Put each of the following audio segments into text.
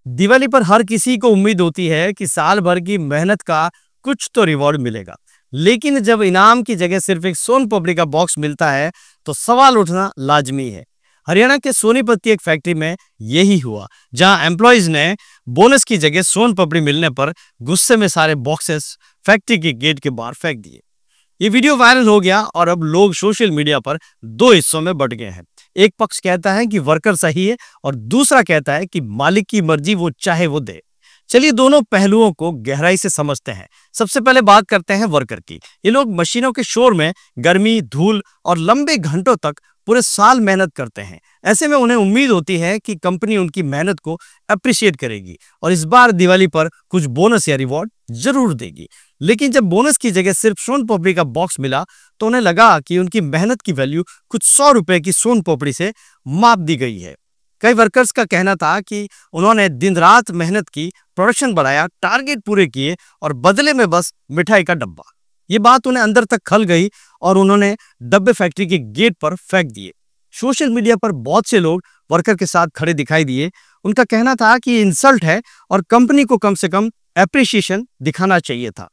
दिवाली पर हर किसी को उम्मीद होती है कि साल भर की मेहनत का कुछ तो रिवॉर्ड मिलेगा। लेकिन जब इनाम की जगह सिर्फ एक सोन पापड़ी का बॉक्स मिलता है तो सवाल उठना लाजमी है। हरियाणा के सोनीपत की एक फैक्ट्री में यही हुआ, जहां एम्प्लॉयज ने बोनस की जगह सोन पापड़ी मिलने पर गुस्से में सारे बॉक्सेस फैक्ट्री के गेट के बाहर फेंक दिए। ये वीडियो वायरल हो गया और अब लोग सोशल मीडिया पर दो हिस्सों में बंट गए हैं। एक पक्ष कहता है कि वर्कर सही है और दूसरा कहता है कि मालिक की मर्जी, वो चाहे वो दे। चलिए दोनों पहलुओं को गहराई से समझते हैं। सबसे पहले बात करते हैं वर्कर की। ये लोग मशीनों के शोर में गर्मी, धूल और लंबे घंटों तक पूरे साल मेहनत करते हैं। ऐसे में उन्हें उम्मीद होती है कि कंपनी उनकी मेहनत को अप्रिशिएट करेगी और इस बार दिवाली पर कुछ बोनस या रिवॉर्ड जरूर देगी। लेकिन जब बोनस की जगह सिर्फ सोन पापड़ी का बॉक्स मिला तो उन्हें लगा कि उनकी मेहनत की वैल्यू कुछ 100 रुपए की सोन पापड़ी से माप दी गई है। कई वर्कर्स का कहना था कि उन्होंने दिन रात मेहनत की, प्रोडक्शन बढ़ाया, टारगेट पूरे किए और बदले में बस मिठाई का डब्बा। ये बात उन्हें अंदर तक खल गई और उन्होंने डब्बे फैक्ट्री के गेट पर फेंक दिए। सोशल मीडिया पर बहुत से लोग वर्कर के साथ खड़े दिखाई दिए। उनका कहना था कि ये इंसल्ट है और कंपनी को कम से कम एप्रिसिएशन दिखाना चाहिए था।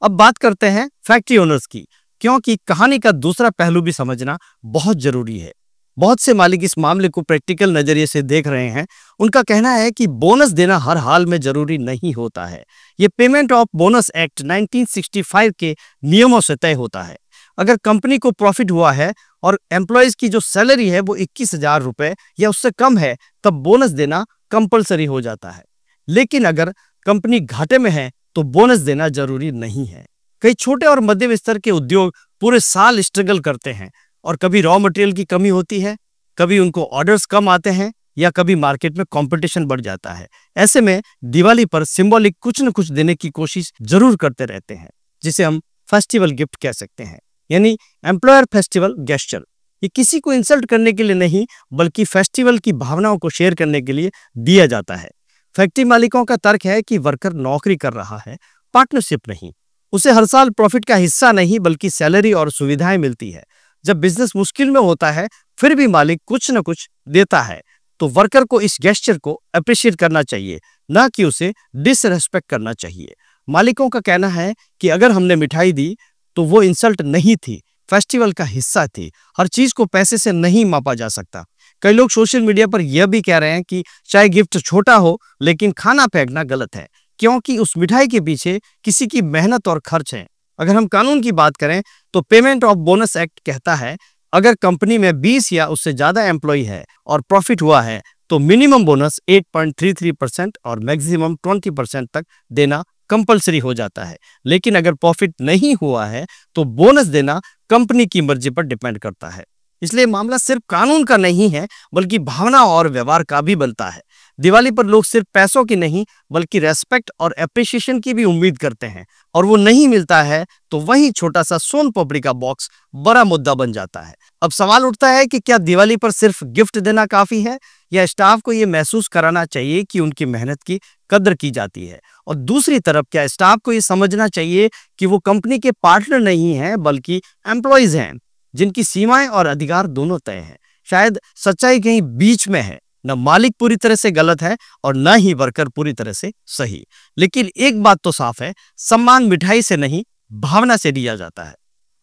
अब बात करते हैं फैक्ट्री ओनर्स की, क्योंकि कहानी का दूसरा पहलू भी समझना बहुत जरूरी है। बहुत से मालिक इस मामले को प्रैक्टिकल नजरिए से देख रहे हैं। उनका कहना है कि बोनस देना हर हाल में जरूरी नहीं होता है। ये पेमेंट ऑफ बोनस एक्ट 1965 के नियमों से तय होता है। अगर कंपनी को प्रॉफिट हुआ है और एम्प्लॉयज की जो सैलरी है वो 21,000 रुपए या उससे कम है, तब बोनस देना कंपलसरी हो जाता है। लेकिन अगर कंपनी घाटे में है तो बोनस देना जरूरी नहीं है। कई छोटे और मध्यम स्तर के उद्योग पूरे साल स्ट्रगल करते हैं और कभी रॉ मटेरियल की कमी होती है, कभी उनको ऑर्डर्स कम आते हैं या कभी मार्केट में कंपटीशन बढ़ जाता है। ऐसे में दिवाली पर सिंबॉलिक कुछ न कुछ देने की कोशिश जरूर करते रहते हैं, जिसे हम फेस्टिवल गिफ्ट कह सकते हैं, यानी एम्प्लॉयर फेस्टिवल गेस्चर। ये किसी को इंसल्ट करने के लिए नहीं, बल्कि फेस्टिवल की भावनाओं को शेयर करने के लिए दिया जाता है। फैक्ट्री मालिकों का तर्क है कि वर्कर नौकरी कर रहा है, पार्टनरशिप नहीं। उसे हर साल प्रॉफिट का हिस्सा नहीं बल्कि सैलरी और सुविधाएं मिलती है। जब बिजनेस मुश्किल में होता है फिर भी मालिक कुछ न कुछ देता है, तो वर्कर को इस गेस्चर को अप्रिशिएट करना चाहिए, ना कि उसे डिसरेस्पेक्ट करना चाहिए। मालिकों का कहना है कि अगर हमने मिठाई दी तो वो इंसल्ट नहीं थी, फेस्टिवल का हिस्सा थी। हर चीज को पैसे से नहीं मापा जा सकता। कई लोग सोशल मीडिया पर यह भी कह रहे हैं कि चाहे गिफ्ट छोटा हो लेकिन खाना फेंकना गलत है, क्योंकि उस मिठाई के पीछे किसी की मेहनत और खर्च है। अगर हम कानून की बात करें तो पेमेंट ऑफ बोनस एक्ट कहता है अगर कंपनी में 20 या उससे ज्यादा एम्प्लॉय है और प्रॉफिट हुआ है तो मिनिमम बोनस 8.33% और मैक्सिमम 20% तक देना कंपलसरी हो जाता है। लेकिन अगर प्रॉफिट नहीं हुआ है तो बोनस देना कंपनी की मर्जी पर डिपेंड करता है। इसलिए मामला सिर्फ कानून का नहीं है बल्कि भावना और व्यवहार का भी बनता है। दिवाली पर लोग सिर्फ पैसों की नहीं बल्कि रेस्पेक्ट और एप्रिसिएशन की भी उम्मीद करते हैं, और वो नहीं मिलता है तो वही छोटा सा सोन पापड़ी का बॉक्स बड़ा मुद्दा बन जाता है। अब सवाल उठता है कि क्या दिवाली पर सिर्फ गिफ्ट देना काफी है, या स्टाफ को ये महसूस कराना चाहिए कि उनकी मेहनत की कदर की जाती है। और दूसरी तरफ क्या स्टाफ को ये समझना चाहिए कि वो कंपनी के पार्टनर नहीं है बल्कि एम्प्लॉयज हैं, जिनकी सीमाएं और अधिकार दोनों तय हैं। शायद सच्चाई कहीं बीच में है, न मालिक पूरी तरह से गलत है और न ही वर्कर पूरी तरह से सही। लेकिन एक बात तो साफ है, सम्मान मिठाई से नहीं भावना से दिया जाता है।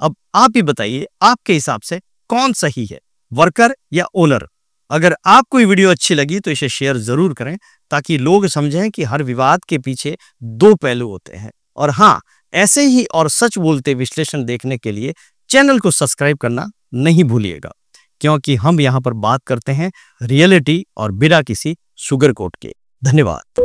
अब आप ही बताइए, आपके हिसाब से कौन सही है, वर्कर या ओनर? अगर आपको ये वीडियो अच्छी लगी तो इसे शेयर जरूर करें ताकि लोग समझें कि हर विवाद के पीछे दो पहलू होते हैं। और हाँ, ऐसे ही और सच बोलते विश्लेषण देखने के लिए चैनल को सब्सक्राइब करना नहीं भूलिएगा, क्योंकि हम यहाँ पर बात करते हैं रियलिटी और बिना किसी शुगर कोट के। धन्यवाद।